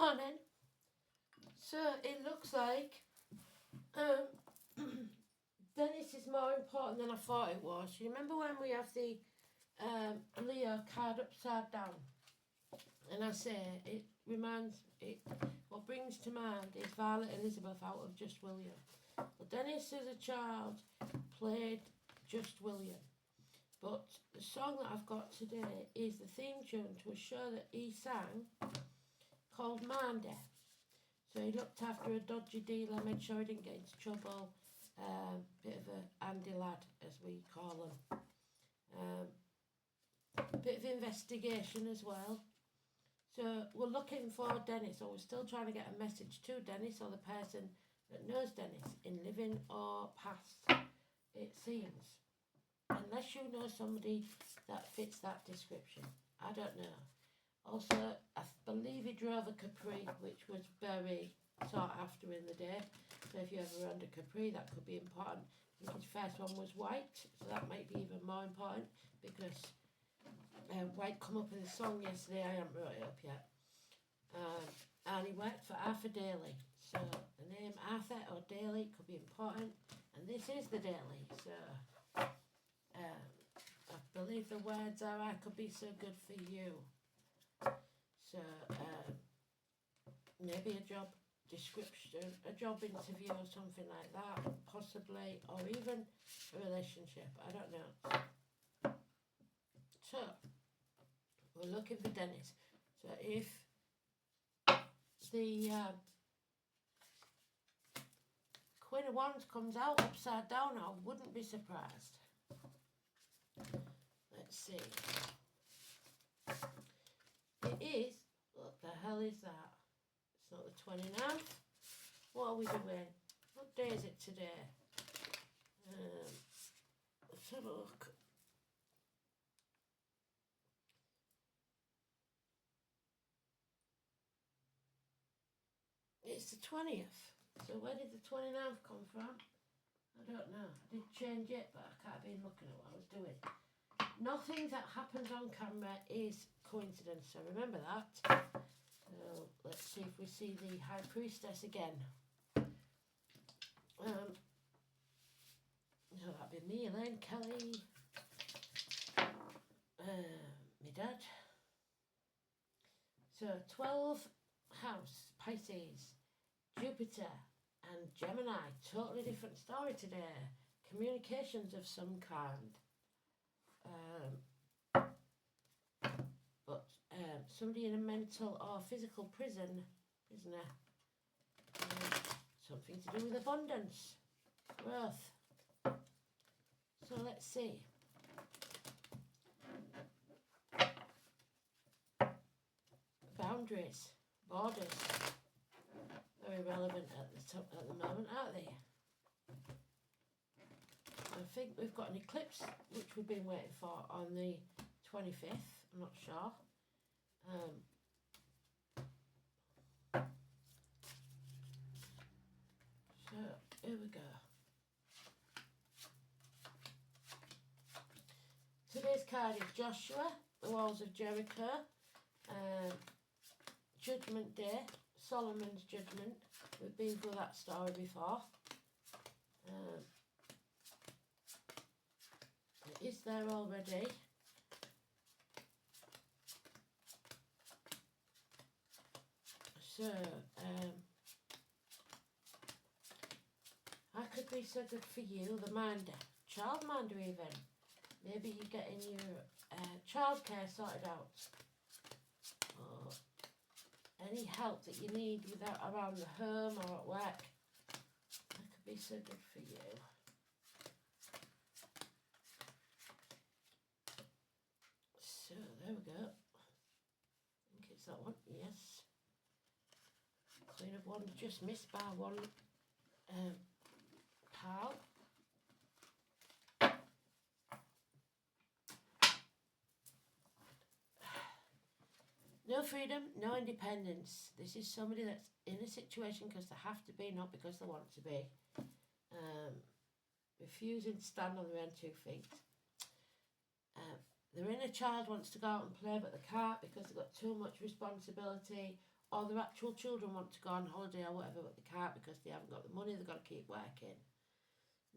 morning. So it looks like Dennis is more important than I thought it was. You remember when we have the Leo card upside down? And I say what brings to mind is Violet Elizabeth out of Just William. Well, Dennis as a child played Just William. But the song that I've got today is the theme tune to a show that he sang called Mandy. So he looked after a dodgy dealer, made sure he didn't get into trouble. Bit of a handy lad, as we call him. Bit of investigation as well. So we're looking for Dennis, or we're still trying to get a message to Dennis, or the person that knows Dennis, in living or past, it seems. Unless you know somebody that fits that description. I don't know. Also, I believe he drove a Capri, which was very sought after in the day. So if you ever owned a Capri, that could be important. I think his first one was white, so that might be even more important, because white come up in the song yesterday. I haven't wrote it up yet. And he worked for Arthur Daly. So the name Arthur or Daly could be important. And this is the Daly. So I believe the words are, I could be so good for you. So maybe a job description, a job interview or something like that, possibly, or even a relationship. I don't know. So we're looking for Dennis. So if the Queen of Wands comes out upside down, I wouldn't be surprised. Let's see. It is, what the hell is that? It's not the 29th. What are we doing? What day is it today? Let's have a look. It's the 20th. So where did the 29th come from? I don't know. I did change it, but I can't have been looking at what I was doing. Nothing that happens on camera is coincidence, so remember that. So let's see if we see the High Priestess again. So that'd be me, Elaine Kelly, my dad. So 12 house, Pisces, Jupiter and Gemini. Totally different story today. Communications of some kind. But somebody in a mental or physical prisoner. Something to do with abundance, growth. So let's see. Boundaries, borders, very relevant at the moment, aren't they? I think we've got an eclipse, which we've been waiting for, on the 25th. I'm not sure. So here we go. Today's card is Joshua, the Walls of Jericho, Judgment Day, Solomon's Judgment. We've been through that story before. It is there already. So, I could be so good for you, the minder, child minder even. Maybe you're getting your childcare sorted out, or any help that you need around the home or at work. That could be so good for you. So there we go. I think it's that one. Yes. Queen of Wands just missed by one pal. No freedom, no independence. This is somebody that's in a situation because they have to be, not because they want to be. Refusing to stand on their own 2 feet. Their inner child wants to go out and play, but they can't because they've got too much responsibility or their actual children want to go on holiday or whatever, but they can't because they haven't got the money, they've got to keep working.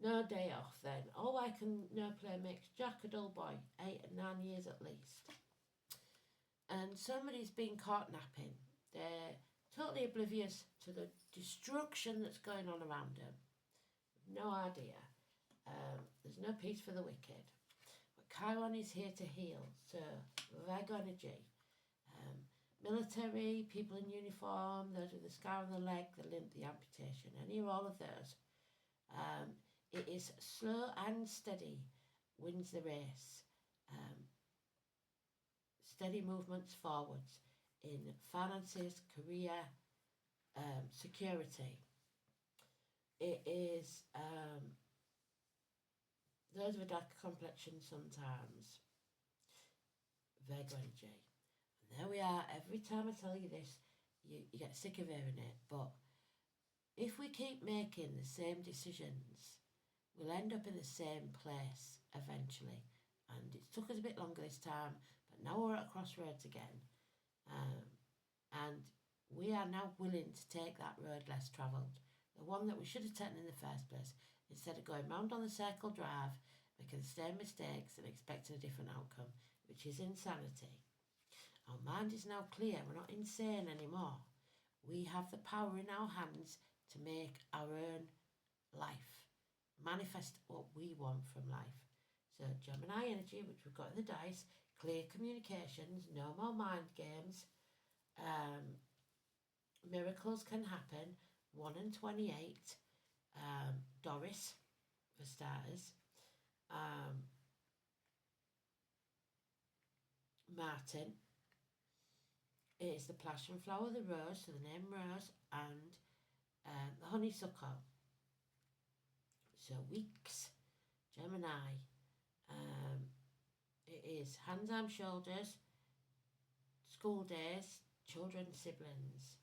No day off then. All work and no play makes Jack a dull boy, 8 and 9 years at least. And somebody's been caught napping. They're totally oblivious to the destruction that's going on around them. No idea. There's no peace for the wicked. But Chiron is here to heal, so Virgo energy. Military, people in uniform, those with the scar on the leg, the limp, the amputation, any or all of those. It is slow and steady, wins the race. Steady movements forwards in finances, career, security. It is those with a darker complexion sometimes. Virgo energy. And there we are. Every time I tell you this, you get sick of hearing it. But if we keep making the same decisions, we'll end up in the same place eventually. And it took us a bit longer this time, but now we're at a crossroads again. And we are now willing to take that road less travelled, the one that we should have taken in the first place, instead of going round on the circle drive, making the same mistakes and expecting a different outcome, which is insanity. Our mind is now clear. We're not insane anymore. We have the power in our hands to make our own life, manifest what we want from life. So Gemini energy, which we've got in the dice, clear communications, no more mind games. Miracles can happen. 1 and 28. Doris, for starters. Martin. It is the passion flower, the rose, so the name Rose, and the honeysuckle. So weeks, Gemini. It is hands, arms, shoulders, school days, children, siblings.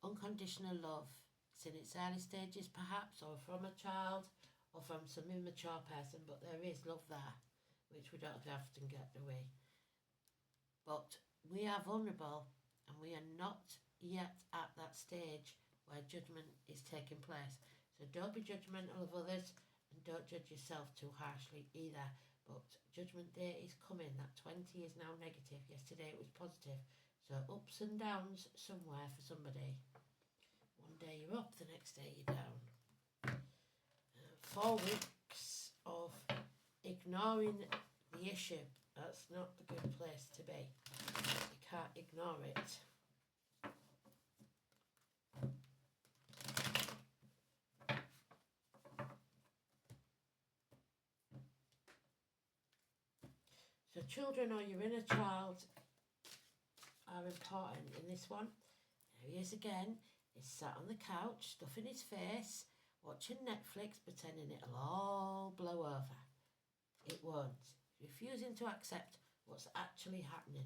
Unconditional love. It's in its early stages perhaps, or from a child, or from some immature person, but there is love there, which we don't often get away. But we are vulnerable, and we are not yet at that stage where judgment is taking place. So don't be judgmental of others, and don't judge yourself too harshly either. But Judgment Day is coming. That 20 is now negative. Yesterday it was positive. So ups and downs somewhere for somebody. One day you're up, the next day you're down. 4 weeks of ignoring the issue. That's not a good place to be. You can't ignore it. So children or your inner child are important in this one. There he is again. He's sat on the couch, stuffing his face, watching Netflix, pretending it'll all blow over. It won't. Refusing to accept what's actually happening.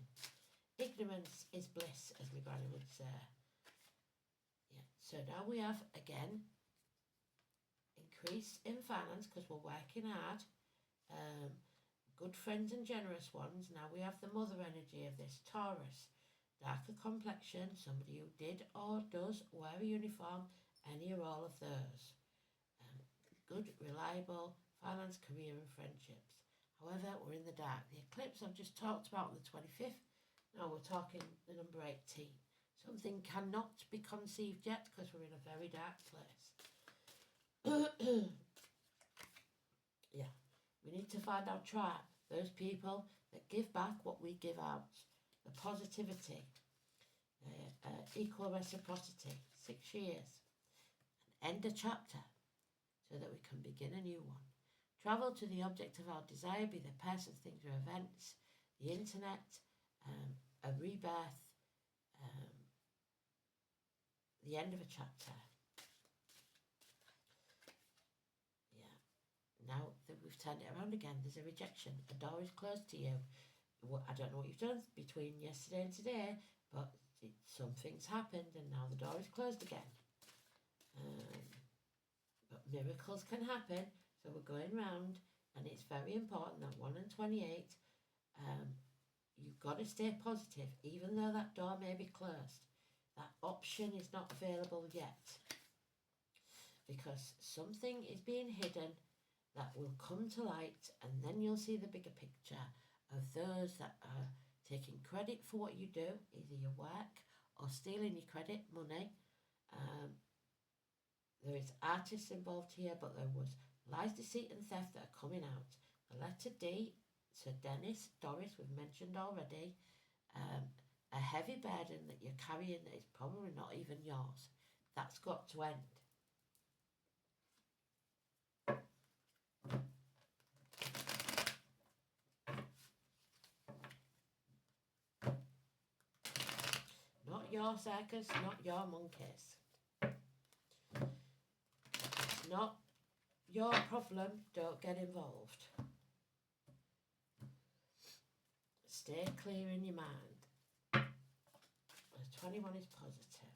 Ignorance is bliss, as my granny would say. Yeah. So now we have, again, increase in finance because we're working hard. Good friends and generous ones. Now we have the mother energy of this, Taurus. Darker complexion, somebody who did or does wear a uniform, any or all of those. Good, reliable, finance, career and friendships. However, we're in the dark. The eclipse I've just talked about on the 25th. Now we're talking the number 18. Something cannot be conceived yet because we're in a very dark place. Yeah. We need to find our tribe, those people that give back what we give out. The positivity, equal reciprocity, 6 years. And end a chapter so that we can begin a new one. Travel to the object of our desire, be the person, things or events, the internet, a rebirth, the end of a chapter. Now that we've turned it around again, there's a rejection. A door is closed to you. I don't know what you've done between yesterday and today, but something's happened and now the door is closed again. But miracles can happen, so we're going round, and it's very important that 1 and 28, you've got to stay positive, even though that door may be closed. that option is not available yet, because something is being hidden that will come to light, and then you'll see the bigger picture of those that are taking credit for what you do, either your work or stealing your credit money. There is artists involved here, but there was lies, deceit and theft that are coming out. The letter D, so Dennis, Doris, we've mentioned already, a heavy burden that you're carrying that is probably not even yours. That's got to end. Not your circus, not your monkeys. It's not your problem, don't get involved. Stay clear in your mind. The 21 is positive.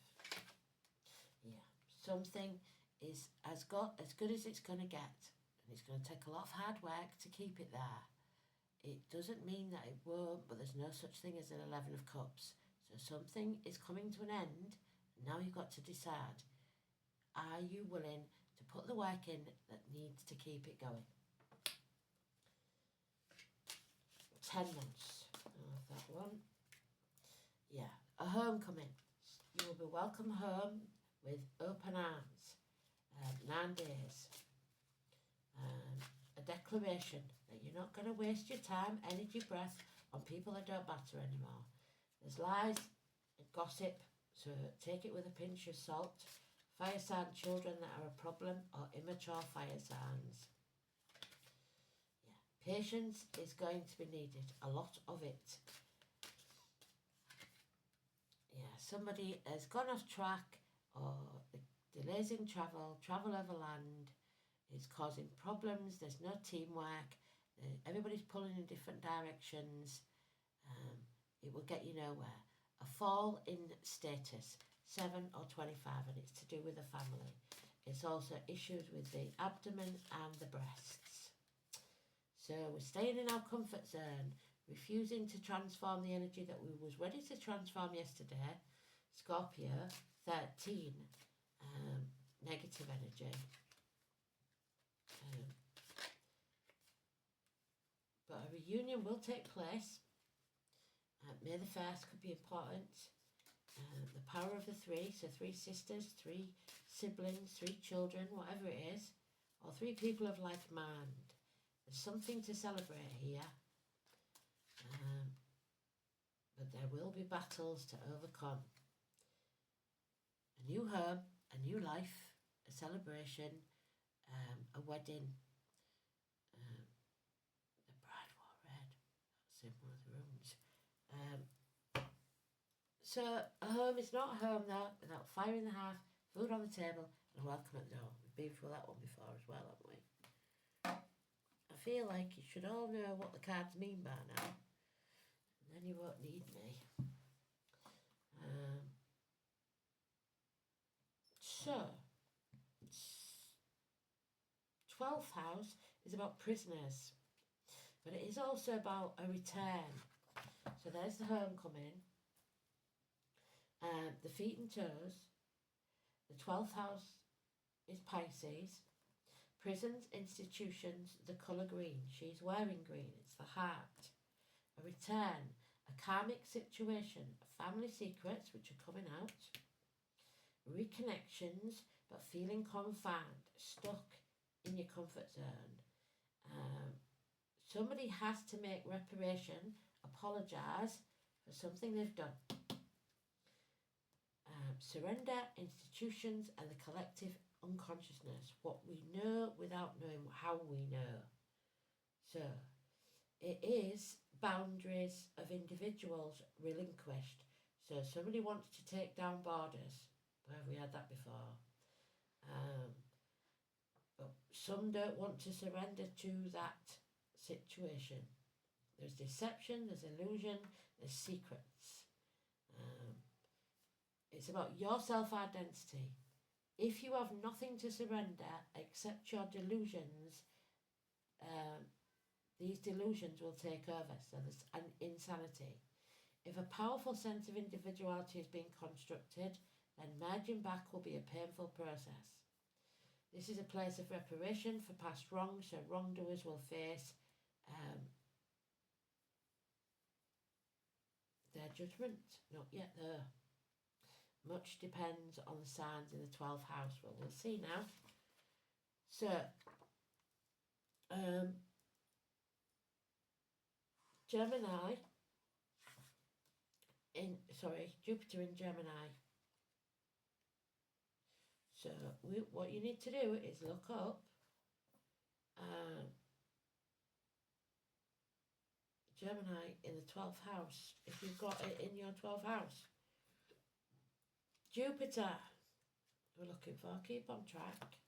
Yeah, something is as good as it's going to get, and it's going to take a lot of hard work to keep it there. It doesn't mean that it won't, but there's no such thing as an 11 of cups. So something is coming to an end, and now you've got to decide, are you willing to put the work in that needs to keep it going? 10 months. Oh, that one. Yeah, a homecoming. You will be welcome home with open arms. 9 days. A declaration that you're not going to waste your time, energy, breath on people that don't matter anymore. There's lies and gossip, so take it with a pinch of salt. Fire sign children that are a problem, or immature fire signs. Yeah, patience is going to be needed, a lot of it. Yeah, somebody has gone off track, or the delays in travel over land is causing problems. There's no teamwork. Everybody's pulling in different directions. It will get you nowhere. A fall in status, 7 or 25, and it's to do with the family. It's also issues with the abdomen and the breasts. So we're staying in our comfort zone, refusing to transform the energy that we was ready to transform yesterday. Scorpio, 13, negative energy. But a reunion will take place. May the 1st could be important. The power of the 3, so 3 sisters, 3 siblings, 3 children, whatever it is, or 3 people of like mind. There's something to celebrate here. But there will be battles to overcome. A new home, a new life, a celebration, a wedding. The bride wore red. That's in one of the rooms. So a home is not a home though, without fire in the hearth, food on the table, and a welcome at the door. We've been through that one before as well, haven't we? I feel like you should all know what the cards mean by now, and then you won't need me. So, 12th house is about prisoners, but it is also about a return. So there's the homecoming. The feet and toes. The 12th house is Pisces. Prisons, institutions, the colour green. She's wearing green. It's the heart. A return. A karmic situation. Family secrets which are coming out. Reconnections, but feeling confined. Stuck in your comfort zone. Somebody has to make reparation. Apologise for something they've done. Surrender, institutions, and the collective unconsciousness. What we know without knowing how we know. So, it is boundaries of individuals relinquished. So, somebody wants to take down borders. Where have we had that before? But some don't want to surrender to that situation. There's deception, there's illusion, there's secrets. It's about your self-identity. If you have nothing to surrender except your delusions, these delusions will take over. So there's an insanity. If a powerful sense of individuality is being constructed, then merging back will be a painful process. This is a place of reparation for past wrongs, so wrongdoers will face their judgment. Not yet there. Much depends on the signs in the 12th house. Well, we'll see now. So, Gemini, Jupiter in Gemini. So, what you need to do is look up Gemini in the 12th house, if you've got it in your 12th house. Jupiter, we're looking for, keep on track.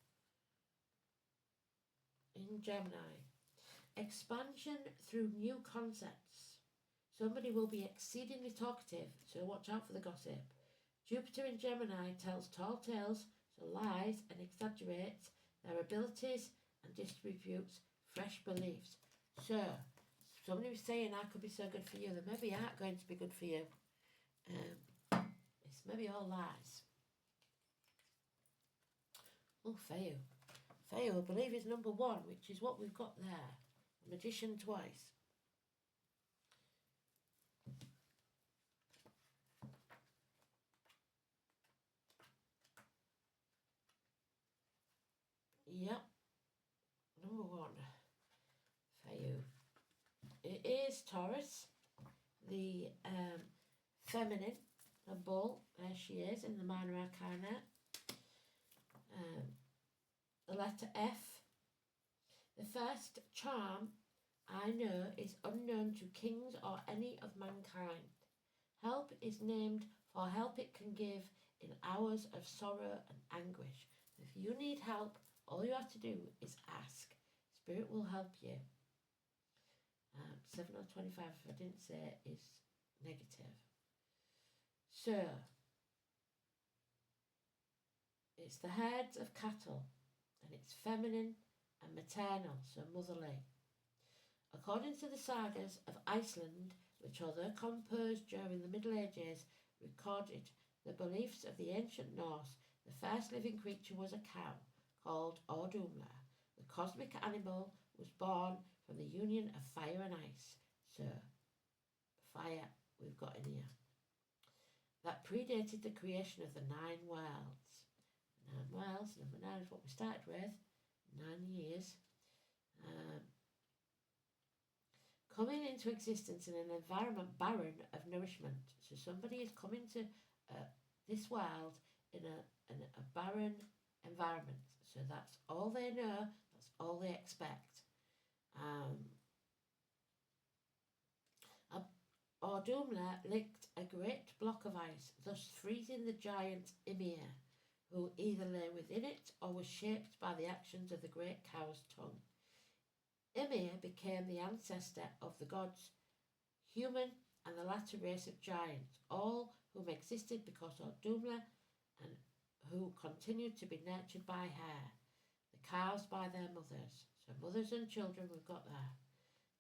In Gemini, expansion through new concepts. Somebody will be exceedingly talkative, so watch out for the gossip. Jupiter in Gemini tells tall tales, so lies and exaggerates their abilities and distributes fresh beliefs. So, somebody was saying I could be so good for you, they maybe aren't going to be good for you. It's maybe all lies. Oh, Feo. Feo, I believe, is number 1, which is what we've got there. Magician twice. Yep. Number 1. Feo. It is Taurus, the feminine, a bull. There she is in the minor arcana. The letter F. The first charm I know is unknown to kings or any of mankind. Help is named for help it can give in hours of sorrow and anguish. If you need help, all you have to do is ask. Spirit will help you. 7 or 25, if I didn't say it, is negative. So, it's the herds of cattle, and it's feminine and maternal, so motherly. According to the sagas of Iceland, which although composed during the Middle Ages, recorded the beliefs of the ancient Norse, the first living creature was a cow called Ordumla. The cosmic animal was born from the union of fire and ice. So, fire we've got in here. That predated the creation of the 9 worlds. 9 worlds, number 9 is what we started with. 9 years. Coming into existence in an environment barren of nourishment. So somebody is coming to this world in a barren environment. So that's all they know, that's all they expect. Ordumla licked a great block of ice, thus freezing the giant Ymir, who either lay within it or was shaped by the actions of the great cow's tongue. Ymir became the ancestor of the gods, human and the latter race of giants, all whom existed because Ordumla and who continued to be nurtured by her, the cows by their mothers. So mothers and children we've got there.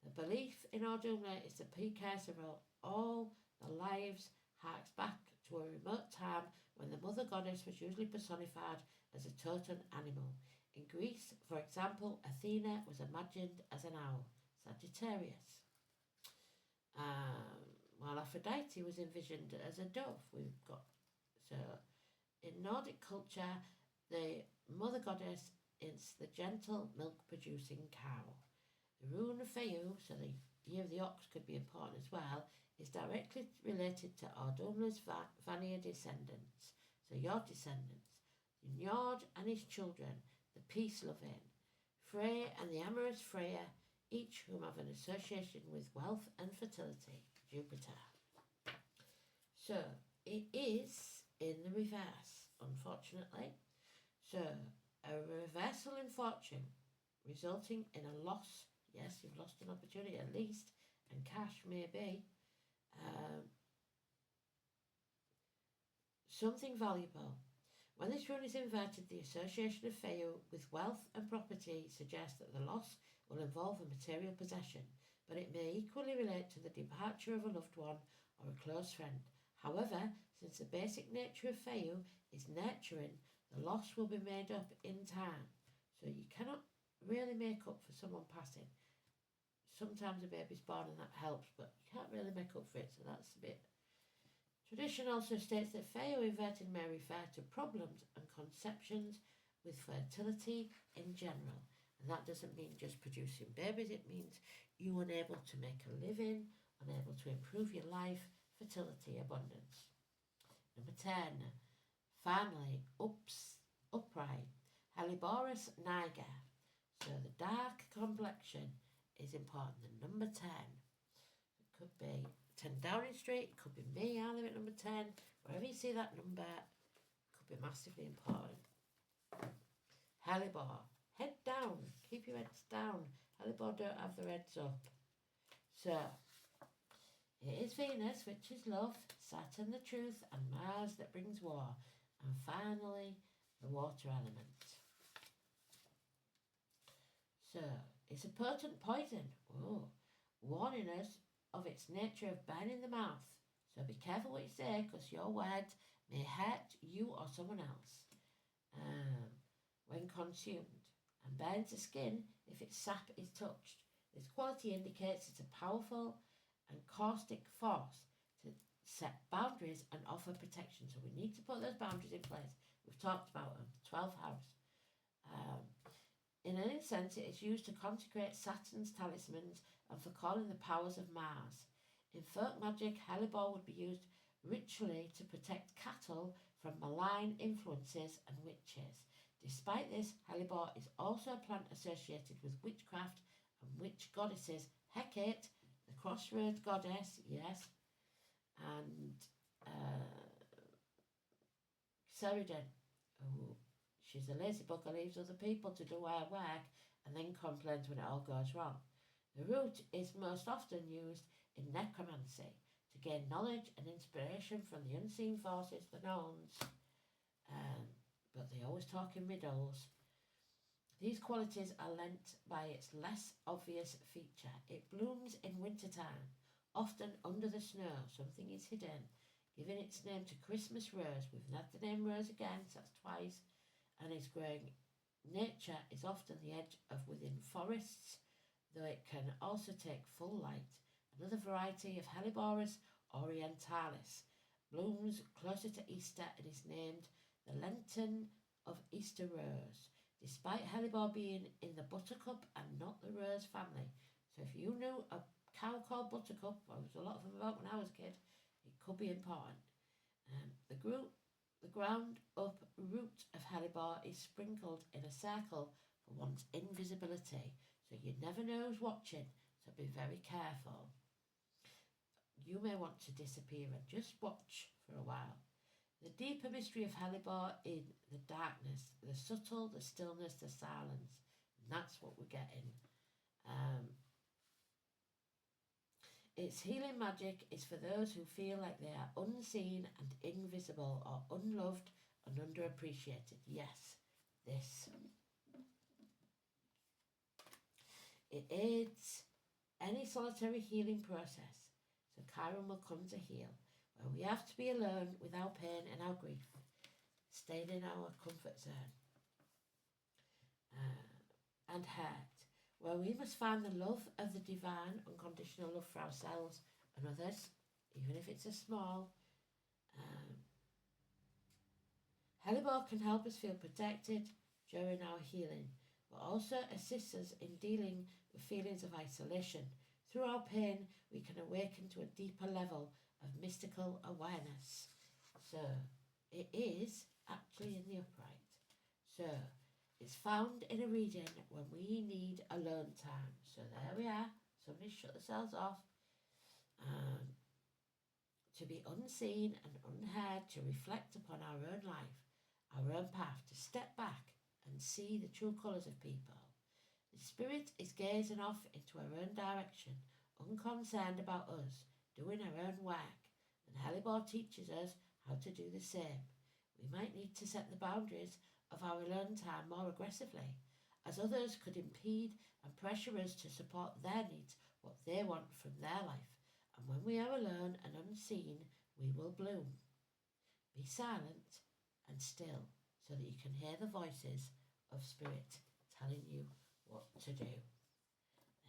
The belief in Ordumla is the precursor of all the lives, harks back to a remote time when the mother goddess was usually personified as a totem animal. In Greece, for example, Athena was imagined as an owl, Sagittarius, while Aphrodite was envisioned as a dove. We've got, so in Nordic culture, the mother goddess is the gentle milk-producing cow. The rune Feu, so the year of the ox could be important as well, is directly related to Ordumla's Vanir descendants, so your descendants, Njord and his children, the peace-loving, Frey and the amorous Freya, each whom have an association with wealth and fertility, Jupiter. So, it is in the reverse, unfortunately. So, a reversal in fortune, resulting in a loss. Yes, you've lost an opportunity at least, and cash maybe. Something valuable. When this rune is inverted, the association of Feu with wealth and property suggests that the loss will involve a material possession, but it may equally relate to the departure of a loved one or a close friend. However, since the basic nature of Fayou is nurturing, the loss will be made up in time. So you cannot really make up for someone passing. Sometimes a baby's born and that helps, but you can't really make up for it, so that's a bit. Tradition also states that Fayou inverted may refer to problems and conceptions with fertility in general. And that doesn't mean just producing babies, it means you unable to make a living, unable to improve your life, fertility, abundance. Number 10, family, upright, Helleborus niger. So the dark complexion is important. The number 10, it could be 10 Downing Street, it could be me, I live at number 10. Wherever you see that number, it could be massively important. Hellebore, head down, keep your heads down. Hellebore don't have their heads up. So, it is Venus, which is love, Saturn the truth, and Mars that brings war. And finally, the water element. So, it's a potent poison, warning us of its nature of burning the mouth. So be careful what you say, because your words may hurt you or someone else when consumed, and burns the skin if its sap is touched. This quality indicates it's a powerful and caustic force to set boundaries and offer protection. So we need to put those boundaries in place. We've talked about them, 12th house. In an incense, it is used to consecrate Saturn's talismans and for calling the powers of Mars. In folk magic, hellebore would be used ritually to protect cattle from malign influences and witches. Despite this, hellebore is also a plant associated with witchcraft and witch goddesses. Hecate, the crossroads goddess, yes, and Ceridon, she's a lazy bug who leaves other people to do her work and then complains when it all goes wrong. The root is most often used in necromancy to gain knowledge and inspiration from the unseen forces, the knowns, but they always talk in riddles. These qualities are lent by its less obvious feature. It blooms in wintertime, often under the snow. Something is hidden, giving its name to Christmas rose. We've had the name rose again, so that's twice, and is growing. Nature is often the edge of within forests, though it can also take full light. Another variety of Helleborus orientalis blooms closer to Easter and is named the Lenten of Easter rose, despite hellebore being in the buttercup and not the rose family. So if you knew a cow called Buttercup, well, there was a lot of them about when I was a kid, it could be important. The ground up root of hellebore is sprinkled in a circle for one's invisibility, so you never know who's watching, so be very careful. You may want to disappear and just watch for a while. The deeper mystery of hellebore in the darkness, the subtle, the stillness, the silence, and that's what we're getting. Its healing magic is for those who feel like they are unseen and invisible, or unloved and underappreciated. Yes, this. It aids any solitary healing process. So Chiron will come to heal, where we have to be alone with our pain and our grief, staying in our comfort zone, and hurt, where we must find the love of the divine, unconditional love for ourselves and others, even if it's a small. Hellebore can help us feel protected during our healing, but also assists us in dealing with feelings of isolation. Through our pain, we can awaken to a deeper level of mystical awareness. So, it is actually in the upright. So, it's found in a reading when we need alone time. So there we are. Somebody shut themselves off. To be unseen and unheard, to reflect upon our own life, our own path, to step back and see the true colours of people. The spirit is gazing off into her own direction, unconcerned about us, doing her own work. And hellebore teaches us how to do the same. We might need to set the boundaries of our alone time more aggressively, as others could impede and pressure us to support their needs, what they want from their life, and And when we are alone and unseen, we will bloom. Be silent and still so that you can hear the voices of Spirit telling you what to do.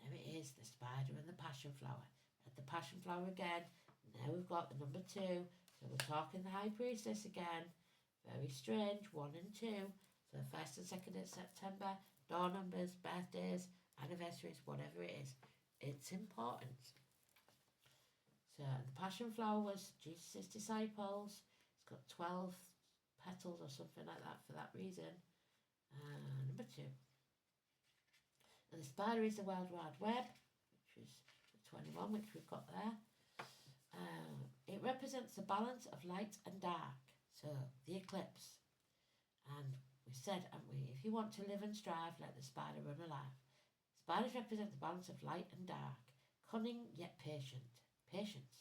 There it is, the spider and the passion flower. At the passion flower again. Now we've got the number 2. So we're talking the high priestess again. Very strange, 1 and 2. So 1st and 2nd of September, door numbers, birthdays, anniversaries, whatever it is. It's important. So the passion flower was Jesus' disciples. It's got 12 petals or something like that for that reason. Number 2. And the spider is the World Wide Web, which is the 21, which we've got there. It represents the balance of light and dark. So the eclipse. And we said, haven't we, if you want to live and strive, let the spider run alive. Spiders represent the balance of light and dark, cunning yet patient. Patience.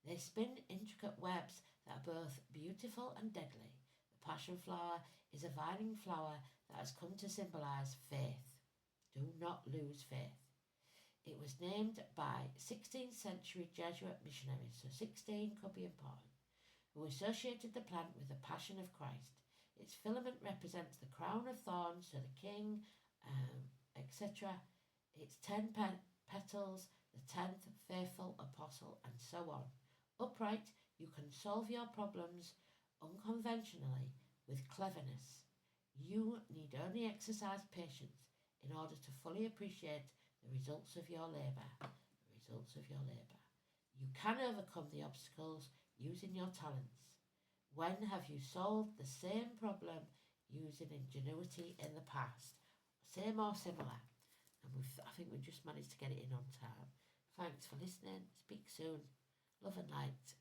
They spin intricate webs that are both beautiful and deadly. The passion flower is a vining flower that has come to symbolise faith. Do not lose faith. It was named by 16th century Jesuit missionaries, so 16 could be important, who associated the plant with the passion of Christ. Its filament represents the crown of thorns, so the king, etc. Its 10 petals, the 10th faithful apostle, and so on. Upright, you can solve your problems unconventionally with cleverness. You need only exercise patience in order to fully appreciate the results of your labour. You can overcome the obstacles using your talents. When have you solved the same problem using ingenuity in the past? Same or similar? And I think we've just managed to get it in on time. Thanks for listening. Speak soon. Love and light.